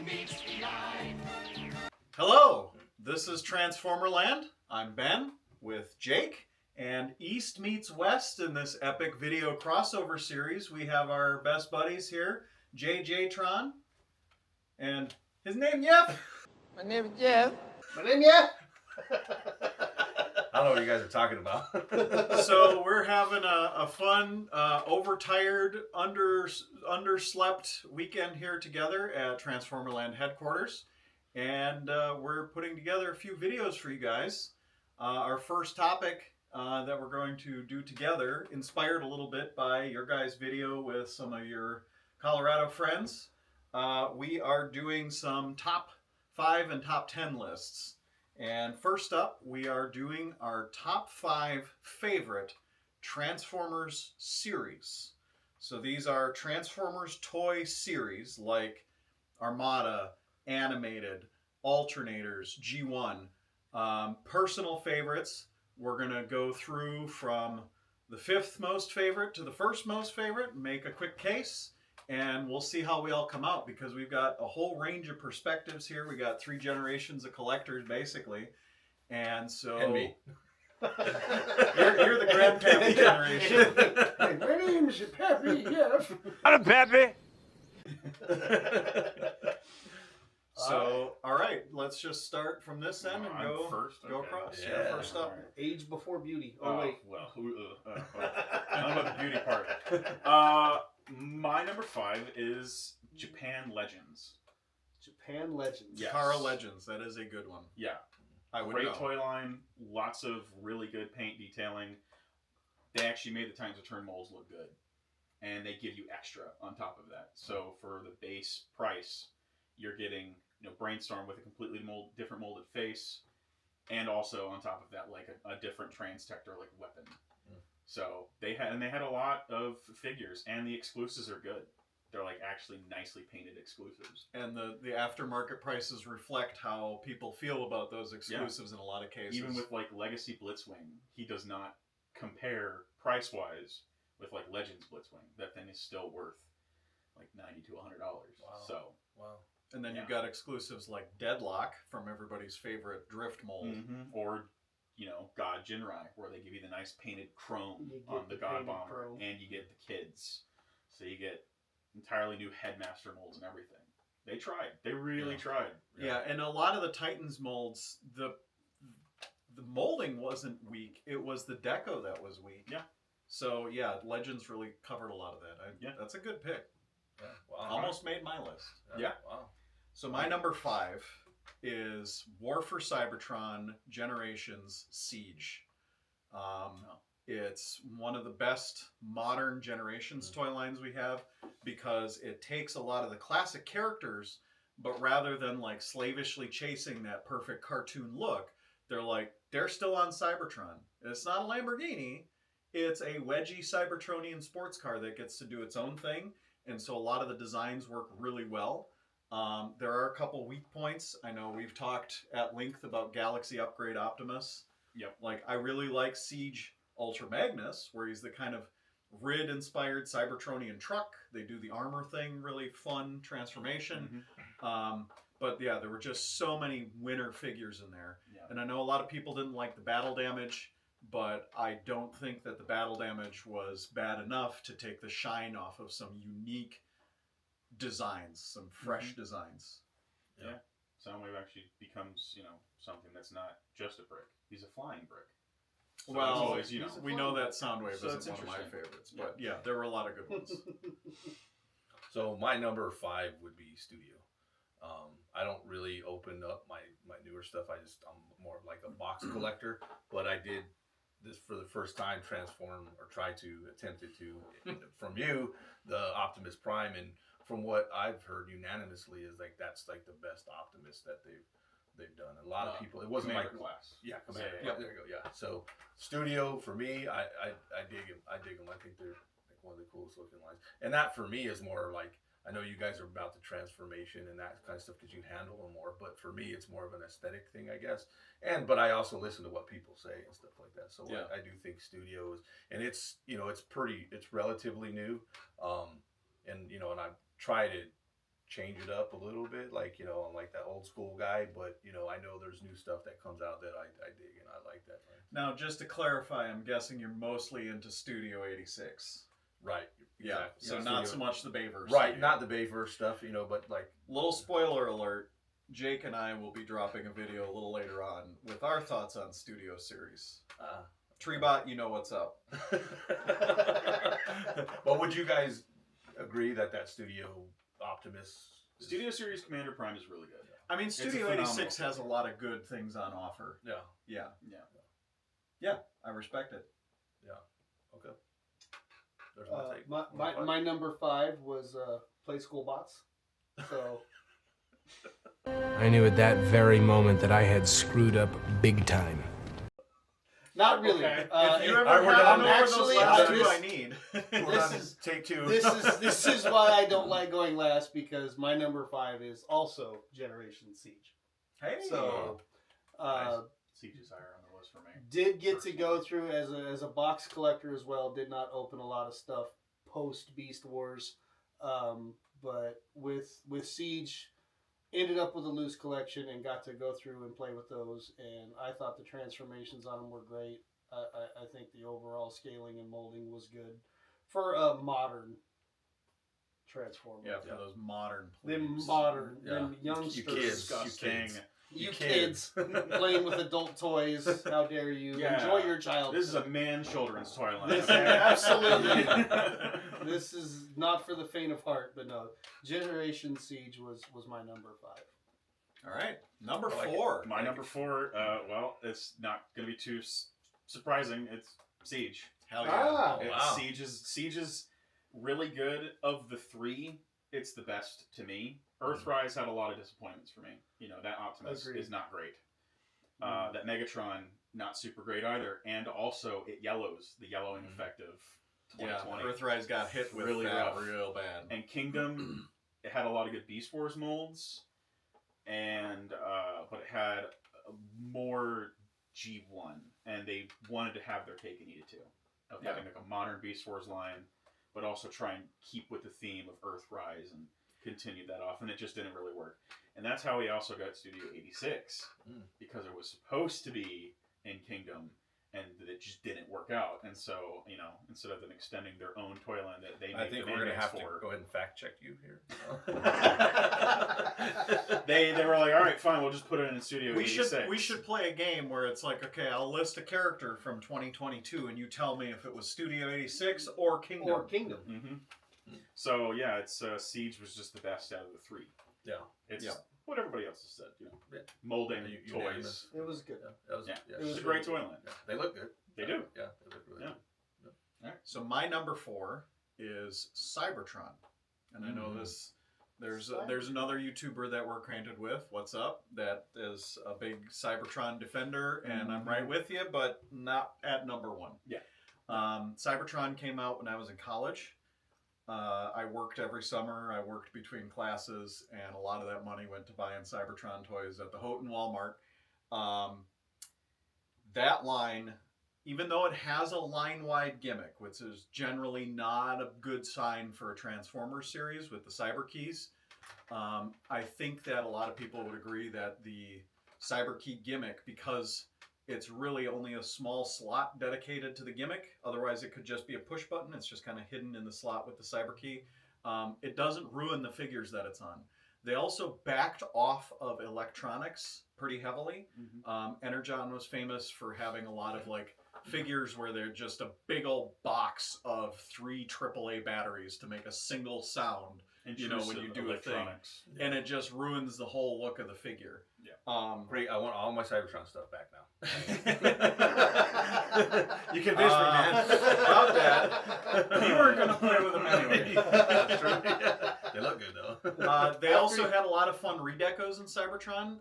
meets live. Hello, this is Transformerland. I'm Ben with Jake, and East meets West in this epic video crossover series. We have our best buddies here, JJ Tron, and his name Yep. My name is Jeff. My name, yeah. I don't know what you guys are talking about. So we're having a fun, overtired, underslept weekend here together at Transformerland headquarters. And we're putting together a few videos for you guys. Our first topic that we're going to do together, inspired a little bit by your guys' video with some of your Colorado friends. We are doing some top 5 and top 10 lists. And first up, we are doing our top 5 favorite Transformers series. So these are Transformers toy series like Armada, Animated, Alternators, G1. Personal favorites, we're going to go through from the 5th most favorite to the 1st most favorite, make a quick case, and we'll see how we all come out because we've got a whole range of perspectives here. We got 3 generations of collectors basically. And so... And me. you're the grandpappy generation. Hey, my name's Pappy, yes. I'm Peppy. So, all right, let's just start from this end and go first. go Okay. across. Yeah. You're first up. Age before beauty. Oh, wait. Well, none about the beauty part. My number 5 is Japan Legends. Japan Legends. Yes. Kara Legends, that is a good one. Yeah, I would great know. toy line, lots of really good paint detailing. They actually made the Times of Turn molds look good, and they give you extra on top of that. So for the base price, you're getting Brainstorm with a completely different molded face, and also on top of that, like a different Transtector like weapon. So they had a lot of figures, and the exclusives are good. They're like actually nicely painted exclusives. And the aftermarket prices reflect how people feel about those exclusives in a lot of cases. Even with like Legacy Blitzwing, he does not compare price wise with like Legends Blitzwing. That thing is still worth like $90 to $100. Wow. So Wow. and then you've got exclusives like Deadlock from everybody's favorite drift mold. or God Jinrai, where they give you the nice painted chrome You get on the the God painted Bomber, chrome. and you get the kids. So you get entirely new Headmaster molds and everything. They tried. They really tried. Yeah, and a lot of the Titans molds, the molding wasn't weak. It was the deco that was weak. Yeah. So yeah, Legends really covered a lot of that. That's a good pick. Yeah. Wow. Almost made my list. Yeah. Wow. So my number 5 is War for Cybertron Generations Siege. It's one of the best modern Generations toy lines we have because it takes a lot of the classic characters, but rather than like slavishly chasing that perfect cartoon look, they're still on Cybertron. It's not a Lamborghini, it's a wedgie Cybertronian sports car that gets to do its own thing, and so a lot of the designs work really well. There are a couple weak points. I know we've talked at length about Galaxy Upgrade Optimus. Yep. Like, I really like Siege Ultra Magnus, where he's the kind of Rid-inspired Cybertronian truck. They do the armor thing, really fun transformation. But yeah, there were just so many winner figures in there. Yeah. And I know a lot of people didn't like the battle damage, but I don't think that the battle damage was bad enough to take the shine off of some unique designs, some fresh designs. Yeah. Soundwave actually becomes, something that's not just a brick. He's a flying brick. So Well, it's always, we know that Soundwave So it's isn't one of my interesting. favorites, but yeah, there were a lot of good ones. So my number 5 would be Studio. I don't really open up my newer stuff. I'm more like a box collector, but I did this for the first time, transform or try to attempt it to from you, the Optimus Prime, and from what I've heard unanimously is like that's like the best Optimus that they've done. A lot of people, it wasn't Commander like class. Yeah, Commander. Yeah. There you go. Yeah. So Studio for me, I dig him. I think they're like one of the coolest looking lines. And that for me is more like, I know you guys are about the transformation and that kind of stuff because you handle them more, but for me it's more of an aesthetic thing, I guess. But I also listen to what people say and stuff like that. So Yeah. I do think Studio is, and it's it's relatively new, and and I've tried it change it up a little bit. Like, you know, I'm like that old school guy, but you know, I know there's new stuff that comes out that I dig and I like that. Now, just to clarify, I'm guessing you're mostly into Studio 86. Right. Yeah. Exactly. So not so much the Bayverse. Right, studio. not the Bayverse stuff, you know, but like Little spoiler alert. Jake and I will be dropping a video a little later on with our thoughts on Studio Series. Treebot, you know what's up. But would you guys agree that Studio Optimus Studio Series Commander Prime is really good. I mean, It's a Studio phenomenal 86 has a lot of good things on offer. Yeah. Yeah. Yeah. Yeah, I respect it. Okay. There's my take. My number 5 was Play School Bots. So I knew at that very moment that I had screwed up big time. not really. Okay. If you ever Alright, we're have done. actually, Actually, two I need. We're this on is- take 2. this is why I don't like going last, because my number 5 is also Generation Siege. Hey. So Siege is higher on the list for me. did get to go through as a box collector as well. Did not open a lot of stuff post Beast Wars, but with Siege, ended up with a loose collection and got to go through and play with those. And I thought the transformations on them were great. I think the overall scaling and molding was good for a modern transformer. Yeah, for those modern Them plebes. modern, Yeah. them youngsters. You kids. Disgusting. You You kids playing with adult toys. How dare you? Yeah. Enjoy your childhood. This is a man children's toy line. This- okay? absolutely. This is not for the faint of heart, but no. Generation Siege was my number 5. All right, number I like it. 4. My number 4, well, it's not going to be too surprising. It's Siege. Hell yeah. Ah. wow. Siege is really good. Of the 3, it's the best to me. Earthrise had a lot of disappointments for me. You know, that Optimus Agreed. is not great. That Megatron, not super great either. And also, it yellows, the yellowing effect of Yeah, 2020. Earthrise got hit with Really that rough. real bad. And Kingdom, it had a lot of good Beast Wars molds, and but it had more G1, and they wanted to have their cake and eat it too, of having like a modern Beast Wars line, but also try and keep with the theme of Earthrise and continue that off, and it just didn't really work. And that's how we also got Studio 86, because it was supposed to be in Kingdom, and it just didn't work out. And so, you know, instead of them extending their own toy line that they I made think the we're gonna Maniacs have to for, go ahead and fact check you here. they were like, all right, fine, we'll just put it in Studio We 86. should play a game where it's like, okay, I'll list a character from 2022, and you tell me if it was Studio 86 or Kingdom. Or Kingdom. Mm-hmm. So yeah, it's Siege was just the best out of the 3. Yeah. It's Yeah. what everybody else has said, you know, Yeah. molding You- toys. unanimous. It was good. Yeah, that was, Yeah. yeah. It was It's a great toy line. Yeah. They look good. They do. Yeah, they look really Yeah. good. So my number 4 is Cybertron, and I know this. There's another YouTuber that we're acquainted with. What's up? That is a big Cybertron defender, and I'm right with you, but not at number 1. Yeah. Cybertron came out when I was in college. I worked every summer. I worked between classes, and a lot of that money went to buying Cybertron toys at the Houghton Walmart. That line, even though it has a line-wide gimmick, which is generally not a good sign for a Transformers series with the Cyber Keys, I think that a lot of people would agree that the Cyber Key gimmick, because it's really only a small slot dedicated to the gimmick. Otherwise, it could just be a push button. It's just kind of hidden in the slot with the Cyber Key. It doesn't ruin the figures that it's on. They also backed off of electronics pretty heavily. Energon was famous for having a lot of like figures where they're just a big old box of 3 AAA batteries to make a single sound. You know, when you do a thing, and it just ruins the whole look of the figure. Yeah. Great. I want all my Cybertron stuff back now. You convinced me, man. About that. You weren't going to play with them anyway. That's true. They look good though. They also had a lot of fun redecos in Cybertron.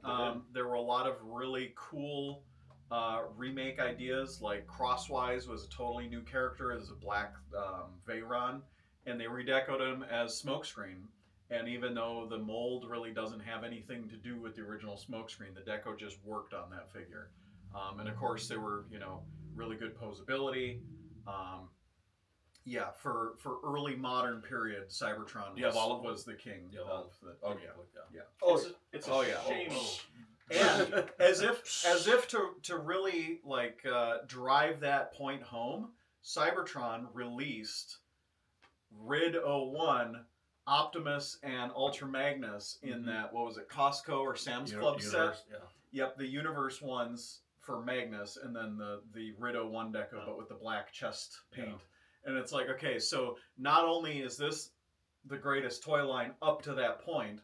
There were a lot of really cool remake ideas, like Crosswise was a totally new character as a black Veyron, and they redecoed him as Smokescreen. And even though the mold really doesn't have anything to do with the original Smokescreen, the deco just worked on that figure. And of course, there were, you know, really good posability. Yeah, for early modern period, Cybertron You have all of them? was the king You have all of the. Oh, yeah. Oh, It's Oh, a yeah. shame. And as if to really like drive that point home, Cybertron released Rid 01, Optimus, and Ultra Magnus in that, what was it, Costco or Sam's Club Universe, set? Yeah. Yep, the Universe ones for Magnus, and then the Rid 01 deco, but with the black chest paint. Yeah. And it's like, okay, so not only is this the greatest toy line up to that point,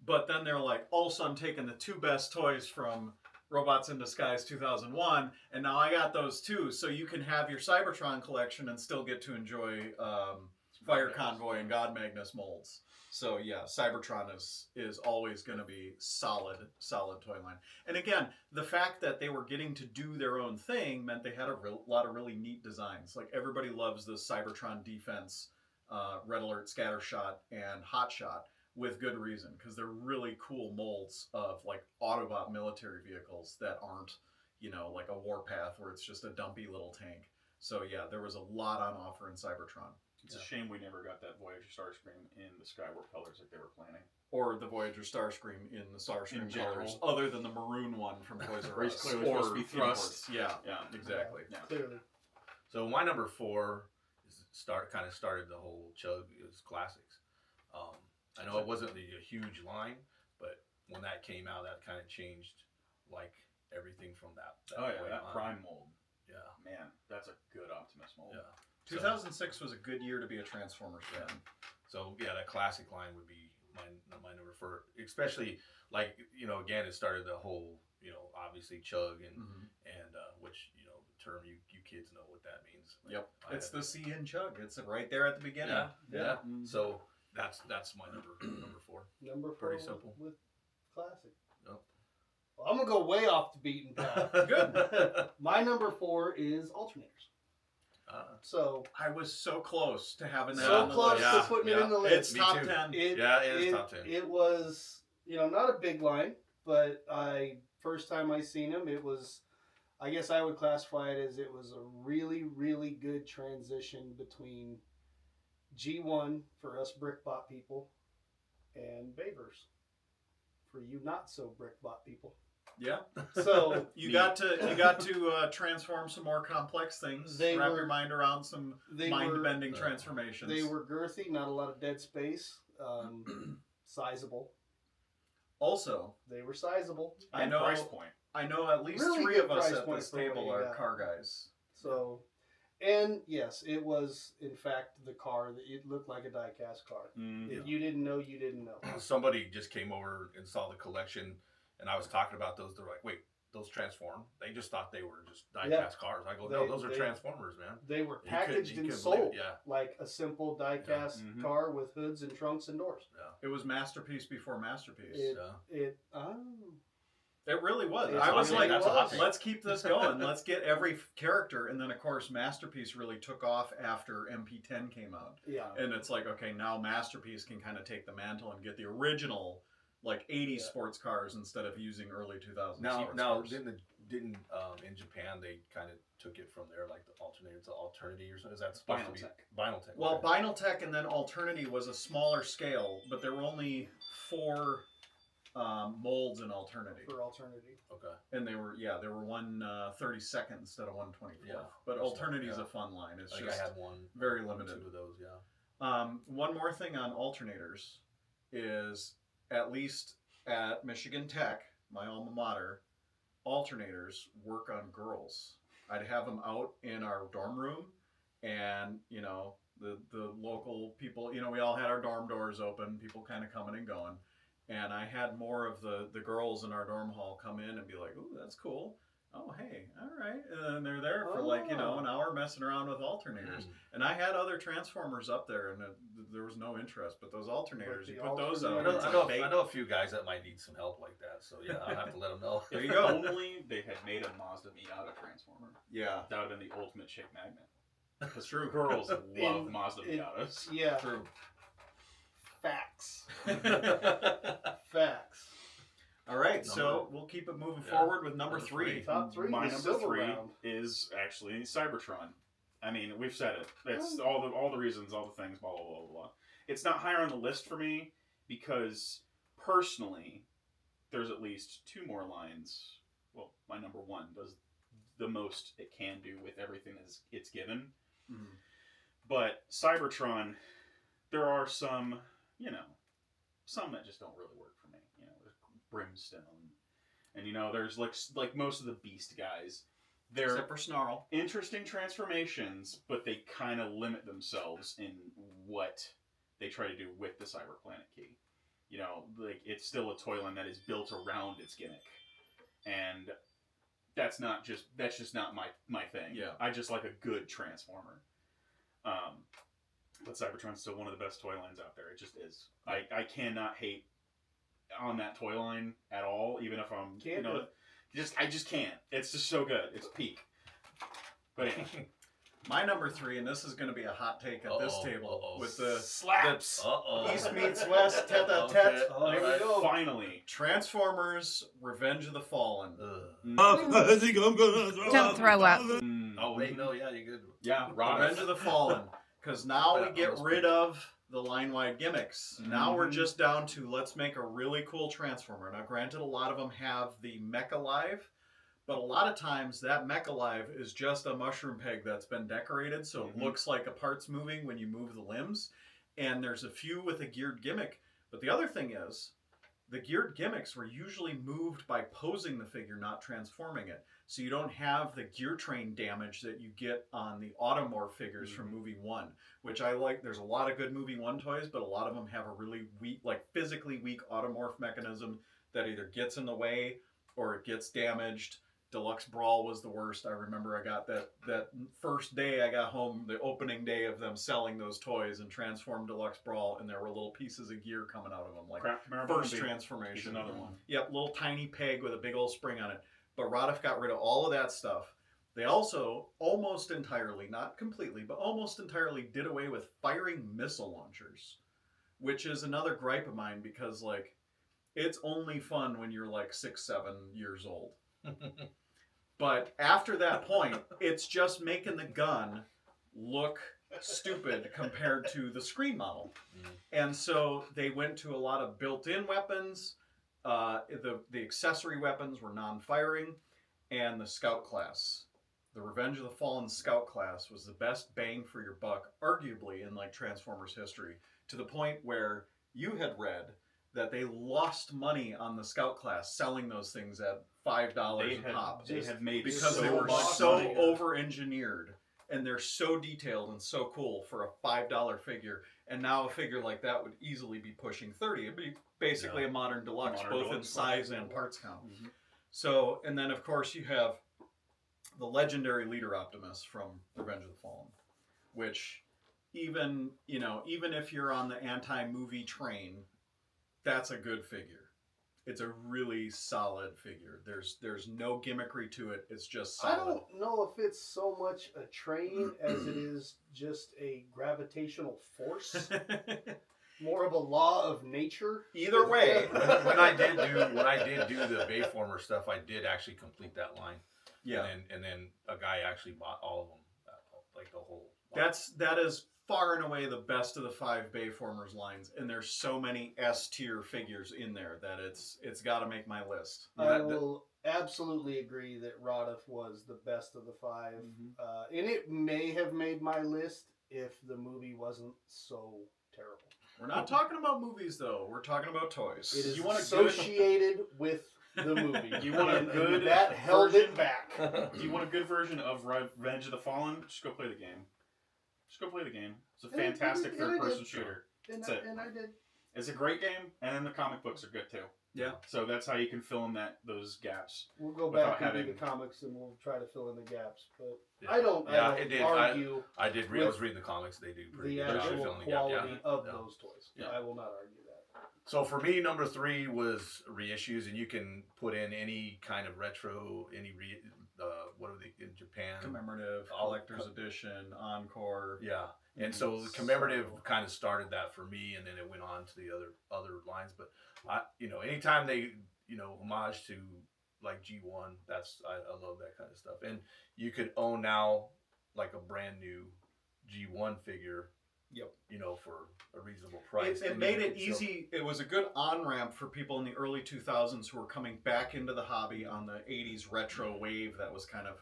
but then they're like, also I'm taking the two best toys from Robots in Disguise 2001, and now I got those too, so you can have your Cybertron collection and still get to enjoy Fire Convoy and God Magnus molds. So yeah, Cybertron is always going to be solid toy line. And again, the fact that they were getting to do their own thing meant they had a lot of really neat designs. Like everybody loves the Cybertron Defense, Red Alert, Scattershot, and Hotshot with good reason, because they're really cool molds of like Autobot military vehicles that aren't, like a Warpath where it's just a dumpy little tank. So yeah, there was a lot on offer in Cybertron. It's a shame we never got that Voyager Starscream in the Skywarp colors like they were planning. Or the Voyager Starscream in the Starscream In general. colors, other than the maroon one from Toys R He's Us. clearly Or supposed to be Thrust. Yeah, Yeah, exactly. Yeah. clearly. So my number 4 is kind of started the whole chug. It was classics. I know it wasn't a huge line, but when that came out, that kind of changed like everything from that Oh yeah, point that on. Prime mold. Yeah, Man, that's a good Optimus mold. yeah. 2006 was a good year to be a Transformers fan. So yeah, that classic line would be my number 4, especially like again it started the whole obviously chug and which the term you kids know what that means. Like, Yep, it's the C in chug. It's right there at the beginning. Yeah. Mhm. So that's my number 4. Number 4 Pretty simple. with classic. Yep. Well, I'm gonna go way off the beaten path. Good. My number 4 is alternators. So I was so close to having that so on the close list. to putting it in the list. It's Me top too. 10. Yeah, it is top 10. It was not a big line, but first time I seen him, it was. I guess I would classify it as it was a really, really good transition between G1 for us Brickbot people and Bayverse for you not so Brickbot people. Yeah. So You got to transform some more complex things. Wrap your mind around some mind-bending transformations. They were girthy, not a lot of dead space, sizable. Also, They were sizable. I And know price point. I know at least Really 3 good of us price at point this for what table you are got. car guys. So, and yes, it was in fact the car that it looked like a die-cast car. If you didn't know, you didn't know. Somebody just came over and saw the collection, and I was talking about those. They're like, "Wait, those transform?" They just thought they were just die-cast cars. I go, "No, those are Transformers, man." They were You packaged and couldn't believe sold it, yeah. like a simple die-cast Mhm. car with hoods and trunks and doors. It was masterpiece before masterpiece. It It really was. It's I was really- like, that's a hot take. let's keep this going. Let's get every character. And then, of course, Masterpiece really took off after MP10 came out. yeah. And it's like, okay, now Masterpiece can kind of take the mantle and get the original, like, 80s sports cars instead of using early 2000s sports cars. Didn't in Japan they kind of took it from there, like the alternator to Alternity or something? Is that supposed to be Vinyl Tech? Well, okay. Vinyl Tech and then Alternity was a smaller scale, but there were only 4 molds in Alternity. For alternity. Okay. And there were 1/32 instead of 1/24. Yeah. But That's Alternity is yeah. a fun line. It's Like just I had one, very one or limited. 2 of those, yeah. One more thing on alternators is, at least at Michigan Tech, my alma mater, alternators work on girls. I'd have them out in our dorm room, and the local people, we all had our dorm doors open, people kind of coming and going, and I had more of the girls in our dorm hall come in and be like, "Ooh, that's cool. Oh, hey, all right." And then they're there for an hour messing around with alternators. And I had other Transformers up there, and there was no interest. But those alternators, But you the put those I out. know, it's I, like know, bait. I know a few guys that might need some help like that, so yeah, I'll have to let them know. There you If go. only they had made a Mazda Miata Transformer. Yeah, That would have been the ultimate chick magnet. Because True. girls love In- Mazda it- Miatas. Yeah. true. Facts. Facts. All right, so we'll keep it moving Yeah. forward with number Number 3. three. Top 3. My the number silver 3 round. is actually Cybertron. I mean, we've said it. It's all the reasons, all the things, blah blah blah blah. It's not higher on the list for me because personally, there's at least 2 more lines. Well, my number 1 does the most it can do with everything it's given. Mm-hmm. But Cybertron, there are some, some that just don't really work for me. There's Brimstone, and there's like most of the Beast guys. They're Except for Snarl. interesting transformations, but they kind of limit themselves in what they try to do with the Cyber Planet Key. Like it's still a toy line that is built around its gimmick, and that's just not my thing. Yeah. I just like a good Transformer. But Cybertron's still one of the best toy lines out there. It just is. I cannot hate on that toy line at all, even if I'm I just can't. It's just so good. It's peak. But anyway. My number 3, and this is going to be a hot take at this table with the slaps. East meets West, tete-a-tete. Oh, here we go. Finally. Transformers: Revenge of the Fallen. Don't throw up. Oh wait, no, yeah, you're good. Yeah, Revenge of the Fallen. Because now we get rid of the line-wide gimmicks. Now we're just down to let's make a really cool Transformer. Now, granted, a lot of them have the Mecha Live, but a lot of times that Mecha Live is just a mushroom peg that's been decorated, so it looks like a part's moving when you move the limbs. And there's a few with a geared gimmick. But the other thing is, the geared gimmicks were usually moved by posing the figure, not transforming it. So you don't have the gear train damage that you get on the Automorph figures from Movie 1, which I like. There's a lot of good Movie 1 toys, but a lot of them have a really weak, like physically weak Automorph mechanism that either gets in the way or it gets damaged. Deluxe Brawl was the worst. I remember I got that first day I got home, the opening day of them selling those toys, and transformed Deluxe Brawl, and there were little pieces of gear coming out of them, like first transformation. Another one. Yep, little tiny peg with a big old spring on it. But Roddiff got rid of all of that stuff. They also almost entirely, not completely, but almost entirely did away with firing missile launchers, which is another gripe of mine because, like, it's only fun when you're like 6, 7 years old. But after that point, it's just making the gun look stupid compared to the screen model. And so they went to a lot of built-in weapons. The accessory weapons were non-firing, and the Scout class. The Revenge of the Fallen Scout class was the best bang for your buck, arguably, in like Transformers history, to the point where you had read that they lost money on the Scout class selling those things at $5 a pop. They had made because so they were much so money. over-engineered, and they're so detailed and so cool for a $5 figure. And now a figure like that would easily be pushing 30. It'd be basically a modern deluxe, both in size and parts count. So, and then of course you have the legendary Leader Optimus from Revenge of the Fallen, which even if you're on the anti-movie train, that's a good figure. It's a really solid figure. There's no gimmickry to it. It's just solid. I don't know if it's so much a train as it is just a gravitational force. More of a law of nature. Either way. when I did do the Bayformer stuff, I did actually complete that line. Yeah. And then a guy actually bought all of them, like the whole line. That is far and away the best of the 5 Bayformers lines, and there's so many S tier figures in there that it's got to make my list. I will absolutely agree that Roddiff was the best of the 5, and it may have made my list if the movie wasn't so terrible. We're not talking about movies though. We're talking about toys. It is You want a associated with the movie. You want a and good that held it back. Do you want a good version of Revenge of the Fallen? Just go play the game. Just go play the game. It's a fantastic third-person shooter. And That's it. I did. It's a great game, and then the comic books are good too. Yeah. So that's how you can fill in those gaps. We'll go Without back and do having- the comics, and we'll try to fill in the gaps. But Yeah. I don't it did. argue I did. I was reading the comics. They do pretty the good job actual filling the gap. quality of Yeah. those toys. Yeah. I will not argue that. So for me, number 3 was reissues, and you can put in any kind of retro, what are they in Japan? Commemorative, collector's edition, encore. Yeah, and so the commemorative kind of started that for me, and then it went on to the other lines. But anytime they homage to like G1, I love that kind of stuff. And you could own now like a brand new G1 figure. Yep. You know, for a reasonable price. It made it easy. It was a good on-ramp for people in the early 2000s who were coming back into the hobby on the 80s retro wave that was kind of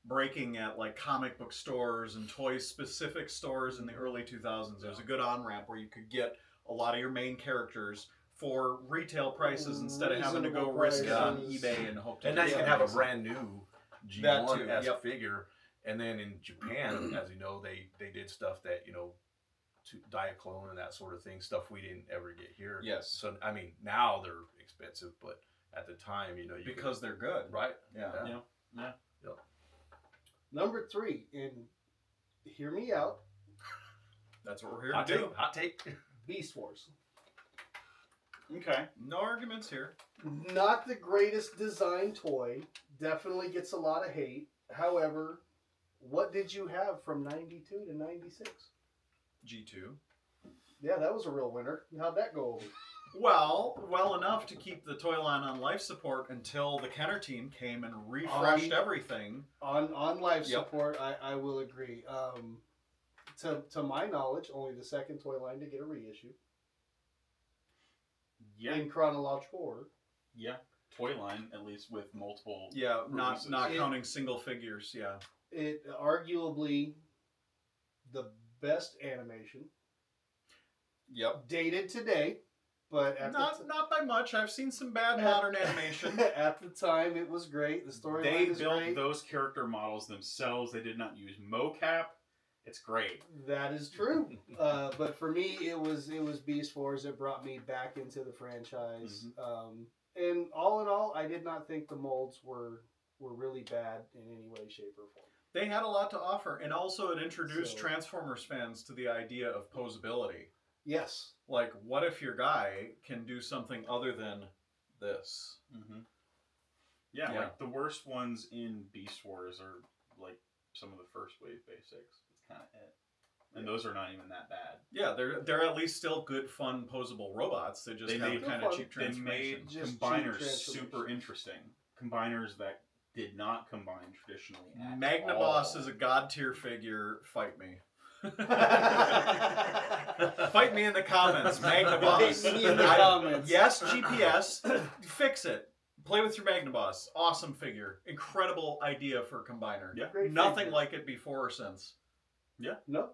breaking at like comic book stores and toy-specific stores in the early 2000s. It was a good on-ramp where you could get a lot of your main characters for retail prices instead of having to go risk it on eBay and hope to And now you get can have a something. brand new G1-esque figure. And then in Japan, as you know, they did stuff that, you know, to Diaclone and that sort of thing, stuff we didn't ever get here. Yes. So, I mean, now they're expensive, but at the time, you know, Because they're good. Right. Yeah. Yeah. Number 3, and hear me out, That's what we're here Hot to do. take. Hot take. Beast Wars. Okay. No arguments here. Not the greatest design toy. Definitely gets a lot of hate. However, what did you have from 92 to 96? G2. Yeah, that was a real winner. How'd that go over? Well enough to keep the toy line on life support until the Kenner team came and refreshed everything. On life Yep. support, I will agree. To my knowledge, only the second toy line to get a reissue Yeah. in chronological order. Yeah. Toy line, at least with multiple. Yeah, Releases. not It- counting single figures. Yeah. It arguably the best animation Yep. dated today, but at Not by much. I've seen some bad At- modern animation. at the time it was great. The storyline They is built great. those character models themselves. They did not use mocap. It's great. That is true. But for me, it was Beast Wars that brought me back into the franchise. And all in all, I did not think the molds were really bad in any way, shape, or form. They had a lot to offer, and also it introduced So- Transformers fans to the idea of posability. Yes. Like, what if your guy can do something other than this? Mm-hmm. Yeah, Yeah. like the worst ones in Beast Wars are like some of the first wave basics. It's kind of it, and those are not even that bad. Yeah, they're at least still good, fun, posable robots. They just They have made- kind of cheap They transformation. made Just cheap combiners transformation. super interesting. Combiners that did not combine traditionally. At Magnaboss all. is a god tier figure. Fight me. Fight me in the comments, Magnaboss. Fight me in the comments. Yes, GPS. Fix it. Play with your Magnaboss. Awesome figure. Incredible idea for a combiner. Yeah. Great Nothing figure. like it before or since. No.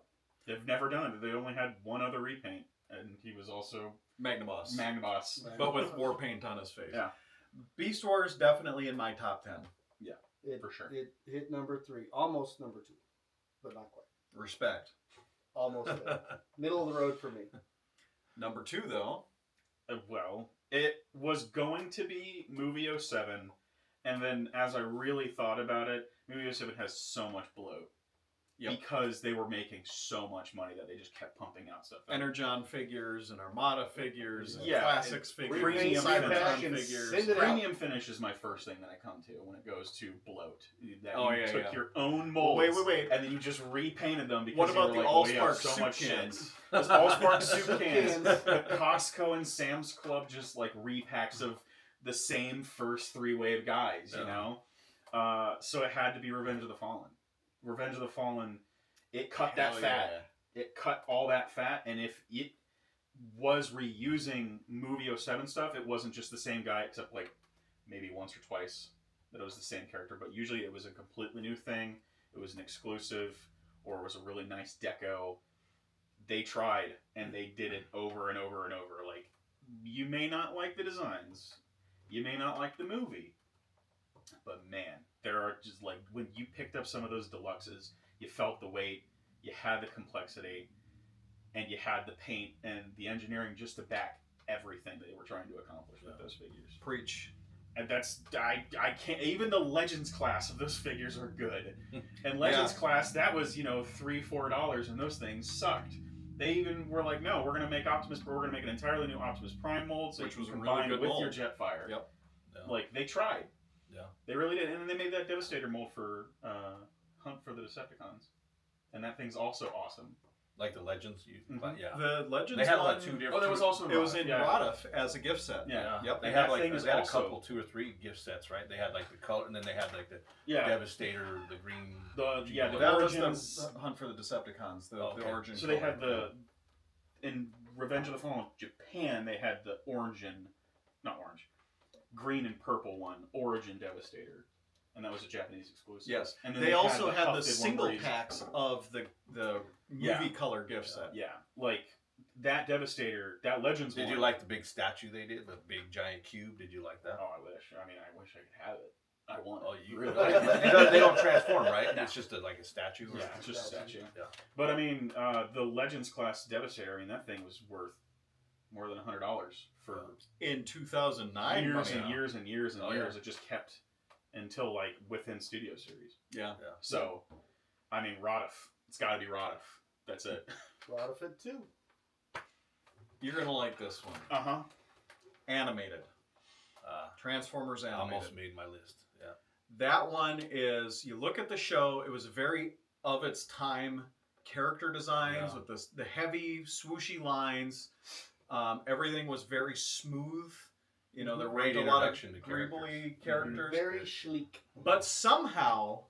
They've never done it. They only had one other repaint, and he was also Magnaboss. Magnaboss. But with war paint on his face. Yeah. Beast Wars definitely in my top 10. It, For sure. It hit number 3, almost number 2, but not quite. Respect. Almost there. Middle of the road for me. Number 2, though. Well, it was going to be Movie 07, and then as I really thought about it, Movie 07 has so much bloat. Yep. Because they were making so much money that they just kept pumping out stuff. Energon figures and Armada figures and Yeah, classics and figures, premium Cybertron finish. figures. Send it out. Premium finish is my first thing that I come to when it goes to bloat. That Oh, you yeah, took yeah. your own molds, Wait. and then you just repainted them because What you about were the like, All we have Spark so soup much cans? shit. Those All Spark soup cans. Cans. Costco and Sam's Club just like repacks of the same first 3 wave guys, you know? So it had to be Revenge of the Fallen. Revenge of the Fallen, it cut that Hell fat. It cut all that fat, and if it was reusing Movie 07 stuff, it wasn't just the same guy, except like maybe once or twice that it was the same character, but usually it was a completely new thing, it was an exclusive, or it was a really nice deco. They tried, and they did it over and over and over. Like, you may not like the designs, you may not like the movie, but man, there are just like, when you picked up some of those deluxes, you felt the weight, you had the complexity, and you had the paint and the engineering just to back everything they were trying to accomplish with those figures. Preach. And that's, I can't, even the Legends class of those figures are good. And Legends class, that was, $3-4, and those things sucked. They even were like, no, we're going to make an entirely new Optimus Prime mold, so Which you was can a really combine good with mold. your Jetfire. Yep. Yeah. Like, they tried. Yeah. They really did. And then they made that Devastator mold for Hunt for the Decepticons. And that thing's also awesome. Like the Legends, yeah. The Legends They had one, like two different. Oh, there was also it was in yeah. Radif as a gift set. Yeah. Yep. They And had that like thing is they had also- a couple, 2 or 3 gift sets, right? They had like the color, and then they had like the Yeah. Devastator, the green. The That was Origins. the Hunt for the Decepticons, the Okay. origin. So they color. had in Revenge of the Fallen Japan, they had the green and purple one, Origin Devastator, and that was a Japanese exclusive. Yes, and then they also had the Hufted single one where packs of the movie color gift set. Yeah, like that Devastator, that Legends Did one. you like the big statue they did, the big giant cube? Did you like that? Oh, I wish. I mean, I wish I could have it. I want it. Oh, you really? they don't transform, right? No. It's just like a statue. Or Yeah, it's just a statue. Yeah. But I mean, the Legends class Devastator. I mean, that thing was worth more than $100 for In 2009, years money. and years and years and Oh, years. yeah. It just kept until like within Studio Series. Yeah. So, I mean, Radif. It's got to be Radif. That's it. Rodifit too. You're gonna like this one. Uh-huh. Animated. Transformers animated. Almost made my list. Yeah. That one is, you look at the show, it was a very of its time character designs Yeah. with the heavy swooshy lines. Everything was very smooth. You know, there Great weren't a lot of introduction to characters. greebly characters. Very sleek. But somehow,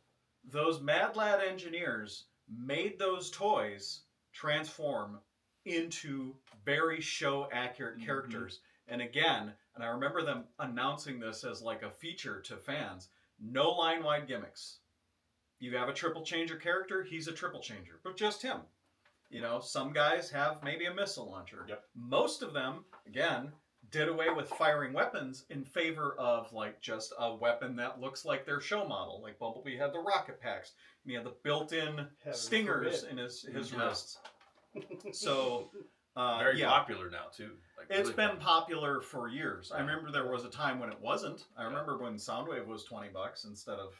those Mad Lad engineers made those toys transform into very show accurate characters. And again, and I remember them announcing this as like a feature to fans, no line wide gimmicks. You have a triple changer character, he's a triple changer, but just him. You know, some guys have maybe a missile launcher. Yep. Most of them, again, did away with firing weapons in favor of like just a weapon that looks like their show model. Like Bumblebee had the rocket packs, and he had the built-in Heaven stingers forbid. in his Yeah. wrists. So Very yeah. popular now too. Like, It's really been popular for years. I Yeah. remember there was a time when it wasn't. I remember when Soundwave was $20 instead of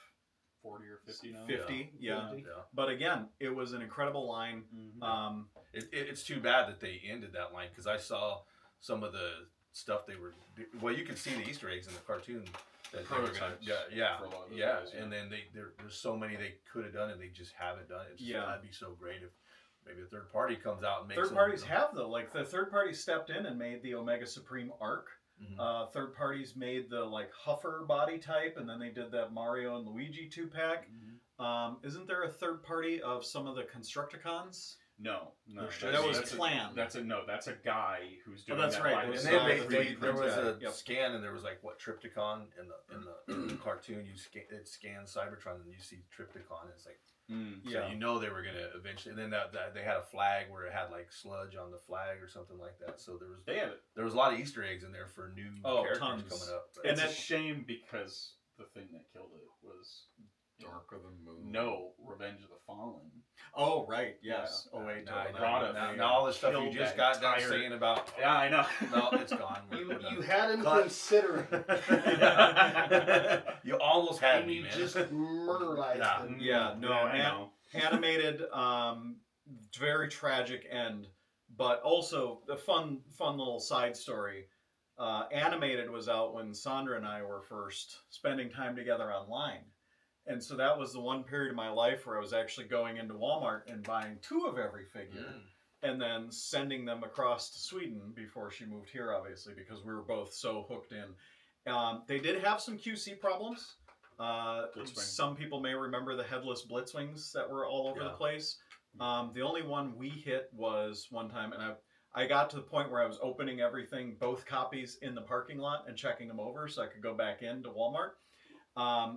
40 or 50 now. 50. Yeah. Yeah. But again, it was an incredible line. Mhm. It's too bad that they ended that line because I saw some of the stuff they were. Well, you can see the Easter eggs in the cartoon. That they were gonna, Prototypes yeah, for a lot of those yeah, guys, yeah. and then there's so many they could have done and they just haven't done it. It's just, Yeah. that'd be so great if maybe a third party comes out and makes Third them, parties have though. Like the third party stepped in and made the Omega Supreme arc. Mhm. Third parties made the like Huffer body type, and then they did that Mario and Luigi 2-pack. Isn't there a third party of some of the Constructicons? No. That was planned. That's a guy who's doing that's that right. by It was And himself. then the they, 3D there was printed. a Yep. scan, and there was like what Triptychon in the cartoon. It scans Cybertron, and you see Triptychon. It's like Yeah. so you know they were gonna eventually. And then that they had a flag where it had like sludge on the flag or something like that. So They have it. there was a lot of Easter eggs in there for new characters tons. coming up. And It's that- a shame because the thing that killed it was Darker than Moon. no Revenge of the Fallen. Oh right, yes. Yeah. Oh wait, Now, no, Rada- now all the stuff you killed just that got done entire- saying about. Yeah, I know. No, it's gone. You We're done. you had him Cut. considering, You almost had and me, you man. just murderized Yeah. him. Yeah, no, I know. animated, very tragic end, but also a fun little side story. Animated was out when Sandra and I were first spending time together online. And so that was the one period of my life where I was actually going into Walmart and buying 2 of every figure and then sending them across to Sweden before she moved here, obviously, because we were both so hooked in. They did have some QC problems. Blitzwing. Some people may remember the headless Blitzwings that were all over the Yeah. place. The only one we hit was one time, and I got to the point where I was opening everything, both copies, in the parking lot and checking them over so I could go back into Walmart.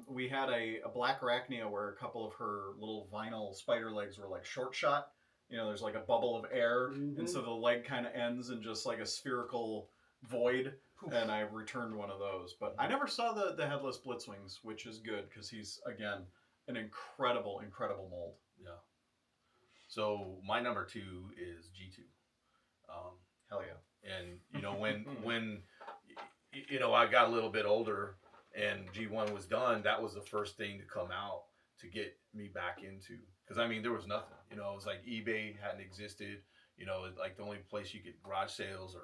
We had a Black Arachnia where a couple of her little vinyl spider legs were like short shot. You know, there's like a bubble of air, and so the leg kind of ends in just like a spherical void. And I returned one of those, but I never saw the headless Blitzwings, which is good because he's again an incredible mold. Yeah. So my number 2 is G2. Hell yeah! And you know when you know I got a little bit older and G1 was done, that was the first thing to come out to get me back into, because I mean there was nothing. You know, it was like eBay hadn't existed. You know, like the only place you get garage sales or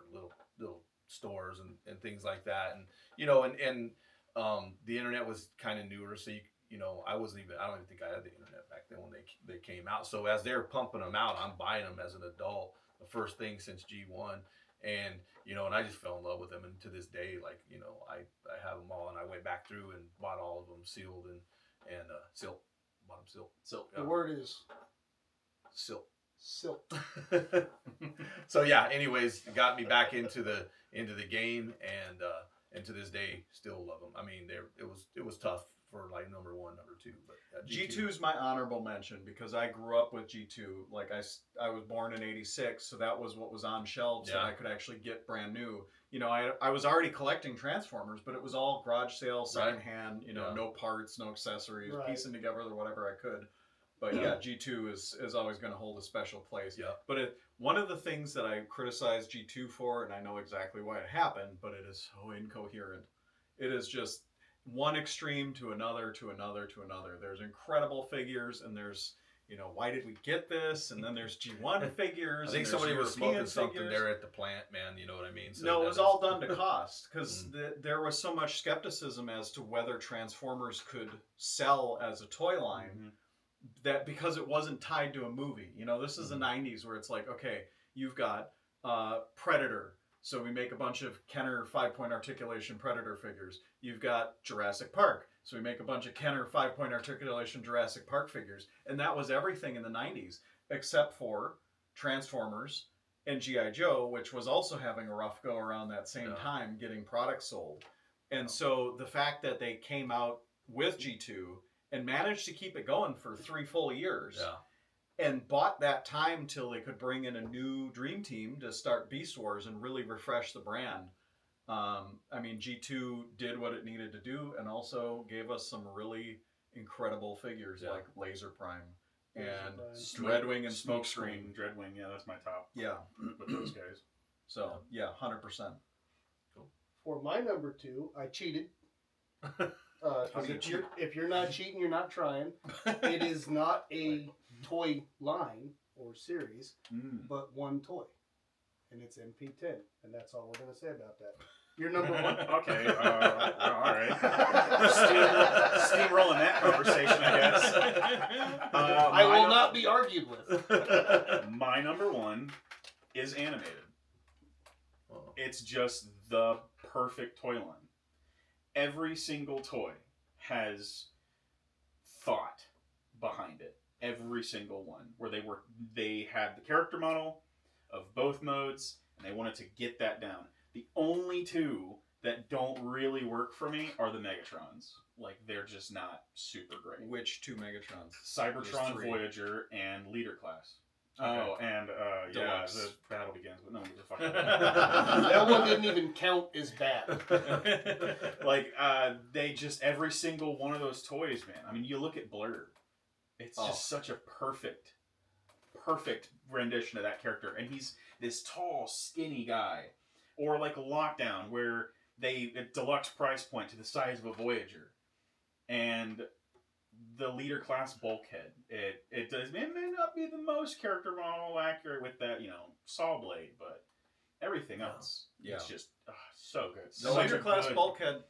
little stores and things like that. And you know, and the internet was kind of newer, so you know, I don't even think I had the internet back then when they came out. So as they're pumping them out, I'm buying them as an adult, the first thing since G1. And, you know, and I just fell in love with them. And to this day, like, you know, I have them all, and I went back through and bought all of them sealed and silk. Bought them silk. Silk. The word is silk. silk. So yeah, anyways, it got me back into the game, and to this day still love them. I mean, it was tough for like number 1, number 2, but G2 is my honorable mention because I grew up with G2. Like I was born in '86, so that was what was on shelves that I could actually get brand new. You know, I was already collecting Transformers, but it was all garage sale, secondhand. You know, no parts, no accessories, piecing together whatever I could. But yeah, G2 is always going to hold a special place. Yeah. But one of the things that I criticized G2 for, and I know exactly why it happened, but it is so incoherent. It is just one extreme to another, to another, to another. There's incredible figures, and there's, you know, why did we get this? And then there's G1 figures. I think somebody was smoking something there at the plant, man. You know what I mean? So no, it was all done to cost because there was so much skepticism as to whether Transformers could sell as a toy line. That because it wasn't tied to a movie. You know, this is the 90s where it's like, okay, you've got Predator. So we make a bunch of Kenner 5-point articulation Predator figures. You've got Jurassic Park. So we make a bunch of Kenner 5-point articulation Jurassic Park figures. And that was everything in the 90s, except for Transformers and G.I. Joe, which was also having a rough go around that same time getting products sold. And so the fact that they came out with G2 and managed to keep it going for 3 full years and bought that time till they could bring in a new Dream Team to start Beast Wars and really refresh the brand. I mean, G2 did what it needed to do and also gave us some really incredible figures like Laser Prime and Dreadwing and Smokescreen. Dreadwing, yeah, that's my top. Yeah. With those guys. So, yeah, 100%. Cool. For my number 2, I cheated. If you're not cheating, you're not trying. It is not a toy line or series, but one toy, and it's MP10, and that's all we're gonna say about that. Your number 1. Okay, all right. Steamrolling that conversation, I guess. I will not be argued with. My number 1 is animated. It's just the perfect toy line. Every single toy has thought behind it. Every single one. Where they had the character model of both modes, and they wanted to get that down. The only 2 that don't really work for me are the Megatrons. Like, they're just not super great. Which 2 Megatrons? Cybertron, Voyager, and Leader Class. Okay. Oh, and the battle begins, but no one gives a fuck about that. That one didn't even count as bad. Like, they just, every single one of those toys, man. I mean, you look at Blur. It's just such a perfect rendition of that character. And he's this tall, skinny guy. Or like a Lockdown, where a deluxe price point to the size of a Voyager. And the Leader Class Bulkhead. It may not be the most character model accurate with that, you know, saw blade, but everything else, it's just so good. The Leader Class Bulkhead,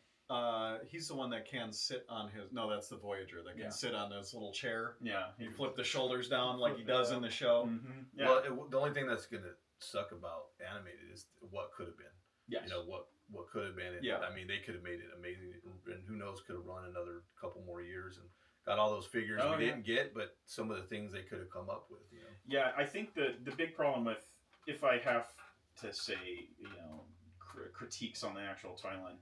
he's the one that can sit on his. No, that's the Voyager that can sit on his little chair. Yeah, he flip the shoulders down like he does in the show. Mm-hmm. Yeah. Well, the only thing that's gonna suck about animated is what could have been. Yes. You know what could have been. And, I mean, they could have made it amazing, and who knows, could have run another couple more years and got all those figures we didn't get, but some of the things they could have come up with, you know. Yeah, I think the big problem with, if I have to say, you know, critiques on the actual toy line,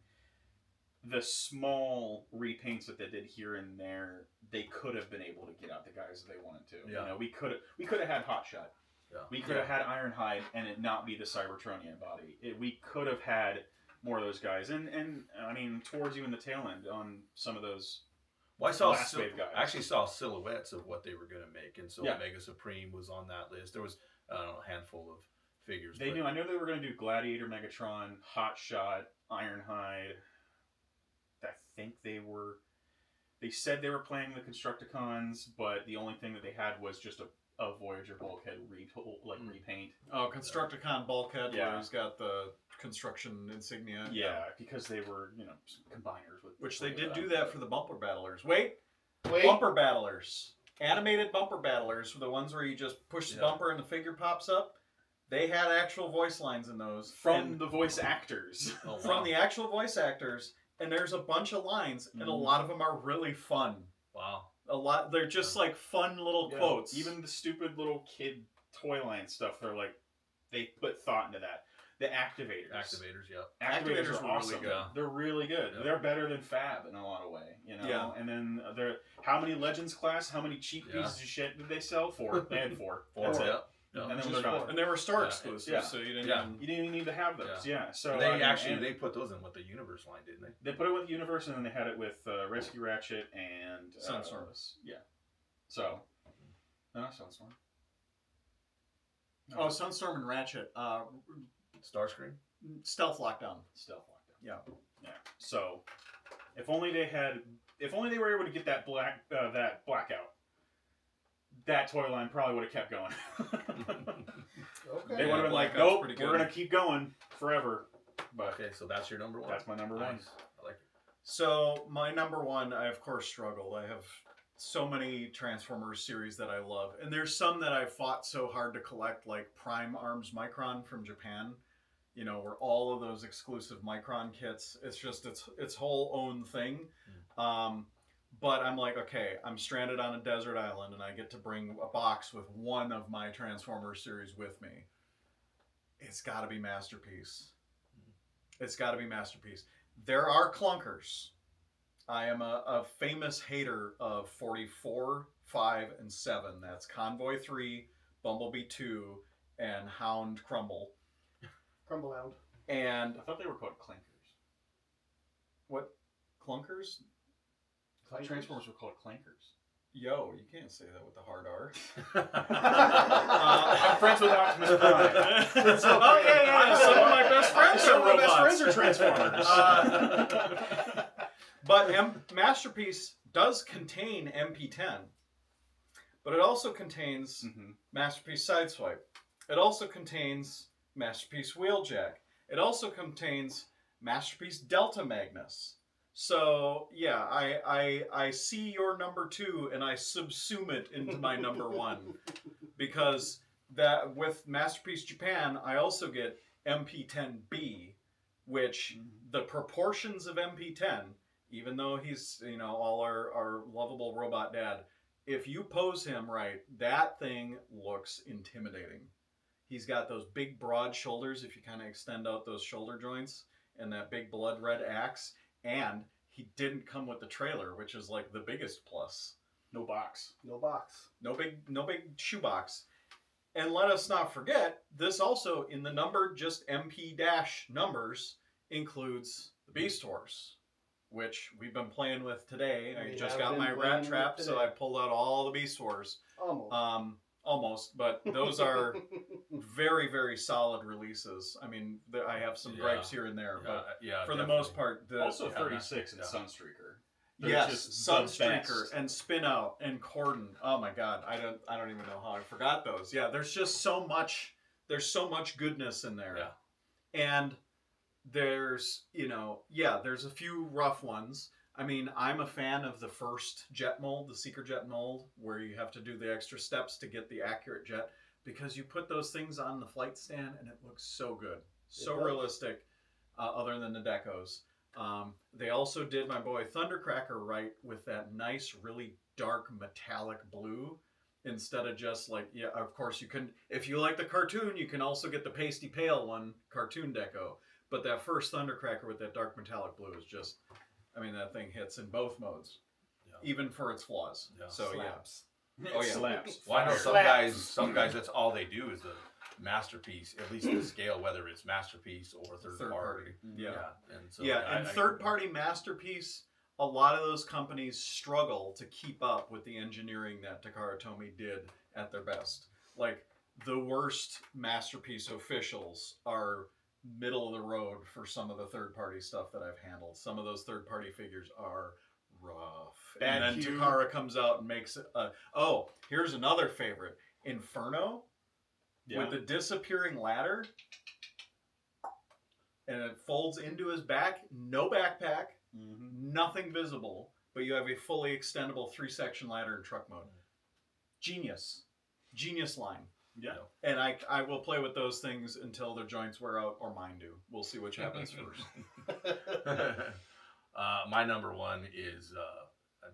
the small repaints that they did here and there, they could have been able to get out the guys that they wanted to. Yeah. You know, we could have had Hotshot. Yeah. We could have had Ironhide and it not be the Cybertronian body. We could have had more of those guys, and I mean, towards you in the tail end on some of those. Well, I actually saw silhouettes of what they were going to make, and so Mega Supreme was on that list. There was a handful of figures. I know they were going to do Gladiator, Megatron, Hotshot, Ironhide. I think they said they were playing the Constructicons, but the only thing that they had was just a Voyager bulkhead repaint. Oh, Constructicon bulkhead where he's got the construction insignia. Yeah, because they were, you know, combiners with. Which they did do that for the Bumper Battlers. Wait, Wait. Bumper battlers. Animated bumper battlers, the ones where you just push the bumper and the figure pops up. They had actual voice lines in those. From the voice actors. Oh, wow. From the actual voice actors. And there's a bunch of lines, and a lot of them are really fun. Wow. A lot. They're just like fun little quotes. Even the stupid little kid toy line stuff, they put thought into that. The activators. Activators are awesome. Really good. They're really good. Yeah. They're better than Fab in a lot of way, you know. Yeah. And then how many Legends class? How many cheap pieces of shit did they sell? 4. They had 4. That's it. Yeah. And then they're done. And they were store exclusive, so you didn't. You didn't even need to have those. Yeah. So they put those in with the Universe line, didn't they? They put it with Universe, and then they had it with Rescue Ratchet and Sunstorm. Yeah. So. No, Sunstorm. No. Oh, Sunstorm and Ratchet. Starscream? Stealth Lockdown. Yeah. So, if only they were able to get that blackout, that toy line probably would have kept going. Okay. They would have been like, nope, we're gonna keep going forever. But okay, so that's your number 1. That's my number 1. I like it. So my number 1, I of course struggled. I have so many Transformers series that I love, and there's some that I fought so hard to collect, like Prime Arms Micron from Japan. You know, where all of those exclusive Micron kits, it's just its whole own thing. But I'm like, okay, I'm stranded on a desert island, and I get to bring a box with one of my Transformers series with me. It's got to be Masterpiece. It's got to be Masterpiece. There are clunkers. I am a famous hater of 44, 5, and 7. That's Convoy 3, Bumblebee 2, and Hound Crumble. Crumble Hound. And I thought they were called clankers. What? Clunkers? I thought Transformers were called clankers. Yo, you can't say that with the hard R. I'm friends with Optimus Prime. Oh, yeah. Some of my best friends are robots. My best friends are Transformers. But Masterpiece does contain MP10. But it also contains Masterpiece Sideswipe. It also contains Masterpiece Wheeljack. It also contains Masterpiece Delta Magnus. So, yeah, I see your number 2 and I subsume it into my number 1. Because that with Masterpiece Japan, I also get MP10B, which the proportions of MP10, even though he's, all our lovable robot dad, if you pose him right, that thing looks intimidating. He's got those big broad shoulders if you kind of extend out those shoulder joints, and that big blood red axe. And he didn't come with the trailer, which is like the biggest plus. No box. No box. No big shoebox. And let us not forget, this also in the number just MP dash numbers includes the Beast Wars, which we've been playing with today. I just got my rat trap, so I pulled out all the Beast Wars. Almost, but those are very, very solid releases. I mean, I have some gripes here and there, but for the most part... Also 36 and Sunstreaker. Yes, Sunstreaker and Spin Out and Corden. Oh my God, I don't even know how I forgot those. Yeah, there's just so much. There's so much goodness in there. Yeah. And there's there's a few rough ones. I mean, I'm a fan of the first jet mold, the Seeker jet mold, where you have to do the extra steps to get the accurate jet, because you put those things on the flight stand and it looks so good, so realistic. Other than the decos. They also did my boy Thundercracker right with that nice, really dark metallic blue, instead of just like, of course you can, if you like the cartoon, you can also get the pasty pale one, cartoon deco. But that first Thundercracker with that dark metallic blue is just, I mean, that thing hits in both modes, even for its flaws. Yeah. So slaps. Oh yeah, slaps. Well, I know some guys, that's all they do is the Masterpiece, at least the scale, whether it's Masterpiece or third party. And third party Masterpiece, a lot of those companies struggle to keep up with the engineering that Takara Tomy did at their best. Like, the worst Masterpiece officials are middle of the road for some of the third party stuff that I've handled. Some of those third party figures are rough. And then Takara comes out and makes here's another favorite. Inferno. With the disappearing ladder, and it folds into his back, no backpack, nothing visible, but you have a fully extendable 3-section ladder in truck mode. Genius line. Yeah. And I will play with those things until their joints wear out, or mine do. We'll see which happens first. My number one is,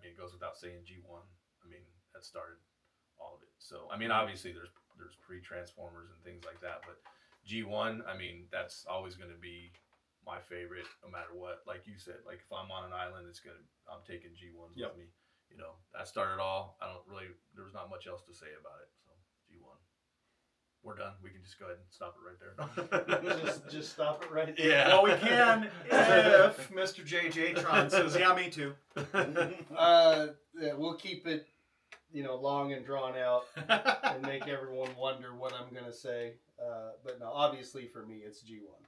it goes without saying, G1. That started all of it. So, obviously there's pre-Transformers and things like that, but G1, that's always going to be my favorite, no matter what. Like you said, like if I'm on an island, I'm taking G1s with me. That started all. There was not much else to say about it. So G1. We're done. We can just go ahead and stop it right there. just stop it right there. Yeah. Well, we can if Mr. JJ Tron says, yeah, me too. Yeah, we'll keep it, long and drawn out and make everyone wonder what I'm going to say. But no, obviously for me, it's G1.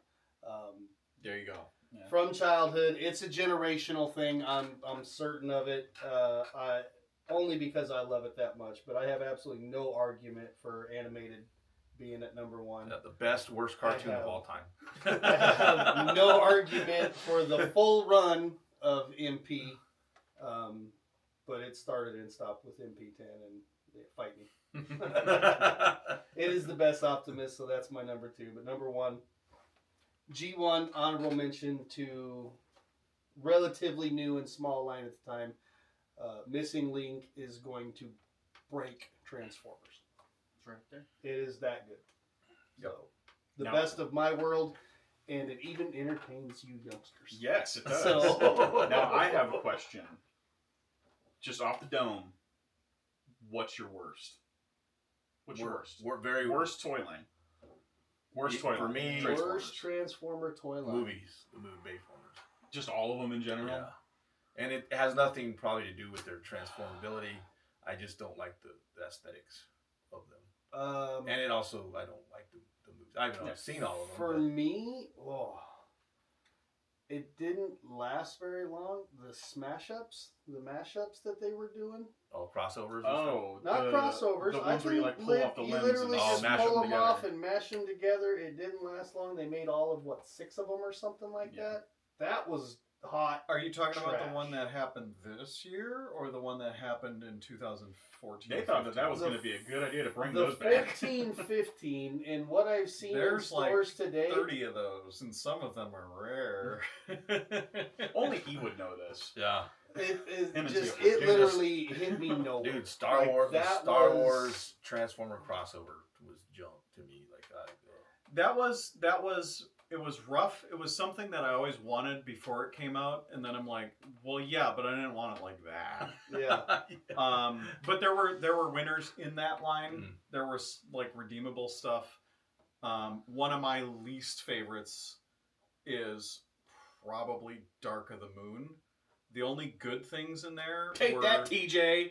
There you go. Yeah. From childhood, it's a generational thing. I'm certain of it. Only because I love it that much. But I have absolutely no argument for animated being at number one. The best, worst cartoon of all time. I have no argument for the full run of MP. But it started and stopped with MP10 and fight me. It is the best Optimus, so that's my number 2. But number 1, G1, honorable mention to relatively new and small line at the time. Missing Link is going to break Transformers. It's right there. It is that good. Yep. So, the Now- best of my world, and it even entertains you youngsters. Yes, it does. So- Now I have a question. Just off the dome, what's your worst? What's your worst? We're very Worst toy line. Worst toy for line. me, Transformers. Worst Transformer toy line. movies, the movie Bayformers. Just all of them in general. Yeah. And it has nothing probably to do with their transformability. I just don't like the aesthetics of them. And it also, I don't like the movies. I've seen all of them. For me, it didn't last very long. The mashups that they were doing. Crossovers and Oh, Not crossovers. The I ones where you think pull off the you limbs literally and just mash pull them them together. off and mash them together. It didn't last long. They made all of 6 of them or something like Yeah. that. That was hot. Are you talking about Trash. the one that happened this year or the one that happened in 2014? They thought that was The going to be a good idea to bring The those back. 14-15 and what I've seen There's in stores today. 30 of those, and some of them are rare. Only he would know this. Yeah. It Him and just TFL. it literally hit me nowhere. Dude, Star Like, Wars, the that Star was- Wars Transformer crossover was junk to me. That was it was rough. It was something that I always wanted before it came out, and then I'm like, well, yeah, but I didn't want it like that. Yeah. But there were winners in that line. Mm. There was redeemable stuff. One of my least favorites is probably Dark of the Moon. The only good things in there Take were... that, TJ.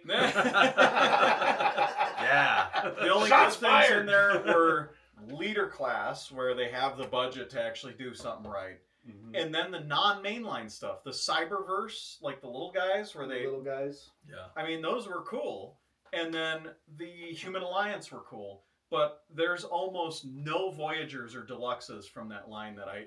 Yeah. The only Shots good things in fired! there were leader class, where they have the budget to actually do something right. Mhm. And then the non-mainline stuff, the Cyberverse, like the little guys, where they... Little guys. Yeah. Those were cool. And then the Human Alliance were cool. But there's almost no Voyagers or Deluxes from that line that I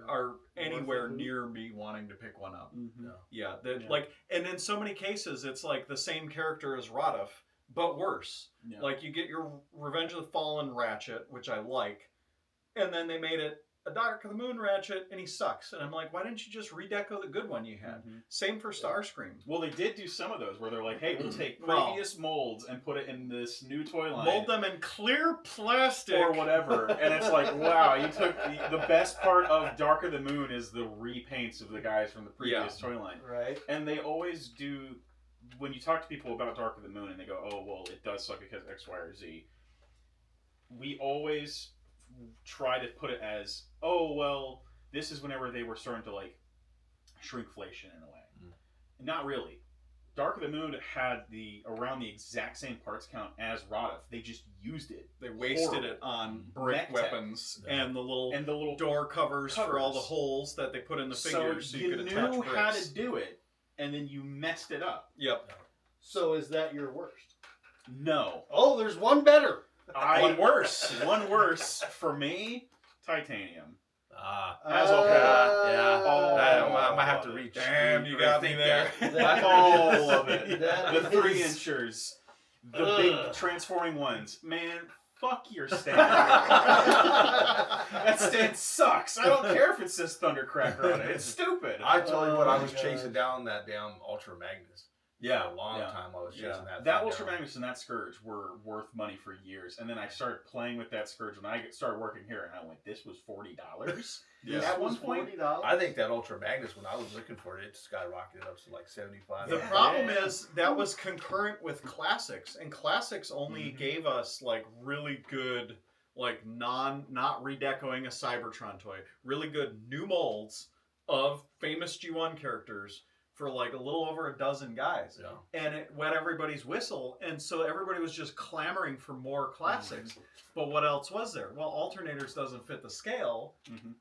are anywhere worth it. near me wanting to pick one up. Mhm. Yeah, that Yeah. and in so many cases, it's like the same character as Radif, but worse. Yeah. Like you get your Revenge of the Fallen Ratchet, which I like, and then they made it a Dark of the Moon Ratchet, and he sucks. And I'm like, why didn't you just redeco the good one you had? Mhm. Same for Starscream. Well, they did do some of those where they're like, hey, we'll take Well- previous molds and put it in this new toy line. Mold them in clear plastic or whatever, and it's like, wow, you took the best part of Dark of the Moon is the repaints of the guys from the previous toy line, Right. and they always do. When you talk to people about Dark of the Moon, and they go, "Oh, well, it does suck because X, Y, or Z," we always try to put it as, "Oh, well, this is whenever they were starting to shrinkflation in a way." Not really. Dark of the Moon had around the exact same parts count as Radif. They just used it. They wasted Horrible. it on brick Mech tech. weapons and the little door door covers for all the holes that they put in the figures, so you could attach knew bricks. how to do it, and then you messed it up. Yep. So is that your worst? No, Oh, there's one better. One worse. One worse for me. Titanium. As all yeah. Oh, I might have to reach. Damn, you got me there. all of it. That The is- 3-inchers, the big transforming ones. Man, fuck your stand. That stand sucks. I don't care if it says Thundercracker on it. It's stupid. I tell you what, I was gosh. chasing down that damn Ultra Magnus. Yeah, For a long yeah. time I was chasing that. That thing Ultra down. Magnus and that Scourge were worth money for years, and then I started playing with that Scourge when I started working here, and I went, "This was $40." Yeah. At one point, $40. I think that Ultra Magnus, when I was looking for it, it skyrocketed up to like 75. The Yeah. problem is that was concurrent with Classics, and Classics only Mhm. gave us like really good, like not redecoing a Cybertron toy, really good new molds of famous G1 characters for like a little over a dozen guys. Yeah. And it wet everybody's whistle, and so everybody was just clamoring for more Classics. But what else was there? Well, Alternators doesn't fit the scale. Mhm.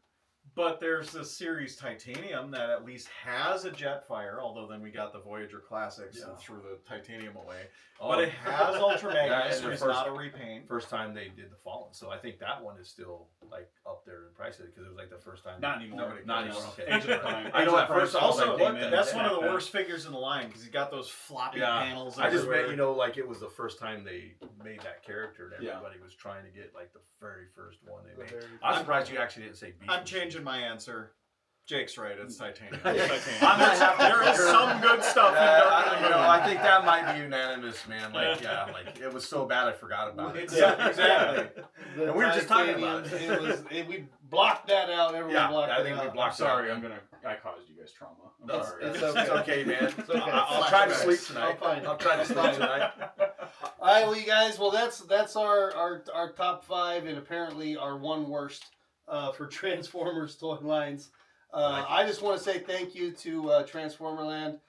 But there's this series Titanium that at least has a Jetfire, although then we got the Voyager Classics and threw the Titanium away. But it has Ultra Magnus, and the which is first- not a repaint. First time they did the Fallen, so I think that one is still like up there in price because it was like the first time. not anymore. Nobody Not cares. anymore. Okay. Age of Prime. I know Age at of Prime first I was also like, came what in the- That's one of the back then. worst figures in the line because he got those floppy Yeah, panels. I just everywhere. meant like it was the first time they made that character, and Yeah. everybody was trying to get like the very first one they made. very I'm surprised you actually didn't say Beast. I'm Machine. changing my answer. Jake's right. It's Titanium. Titanium. There is some good stuff in Dark you know, I think that might be unanimous, man. Like, yeah, like it was so bad I forgot about it. Yeah, exactly. The And we were just talking about Titanium, we blocked that out. Everyone Yeah, blocked I that think we out. blocked I'm sorry. I caused you guys trauma. I'm No, sorry. it's it's okay, man. It's okay. I'll try to sleep tonight. I'm fine. I'll try to sleep Fine. tonight. All right, well, you guys. Well, that's our top 5, and apparently our one worst for Transformers toy lines. I just want to say thank you to Transformerland.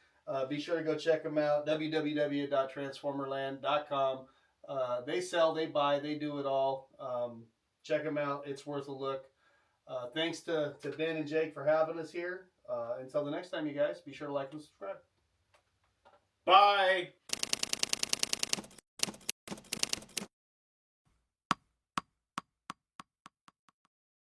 Be sure to go check them out. www.transformerland.com. They sell, they buy, they do it all. Check them out. It's worth a look. Thanks to Ben and Jake for having us here. Until the next time, you guys, be sure to like and subscribe. Bye.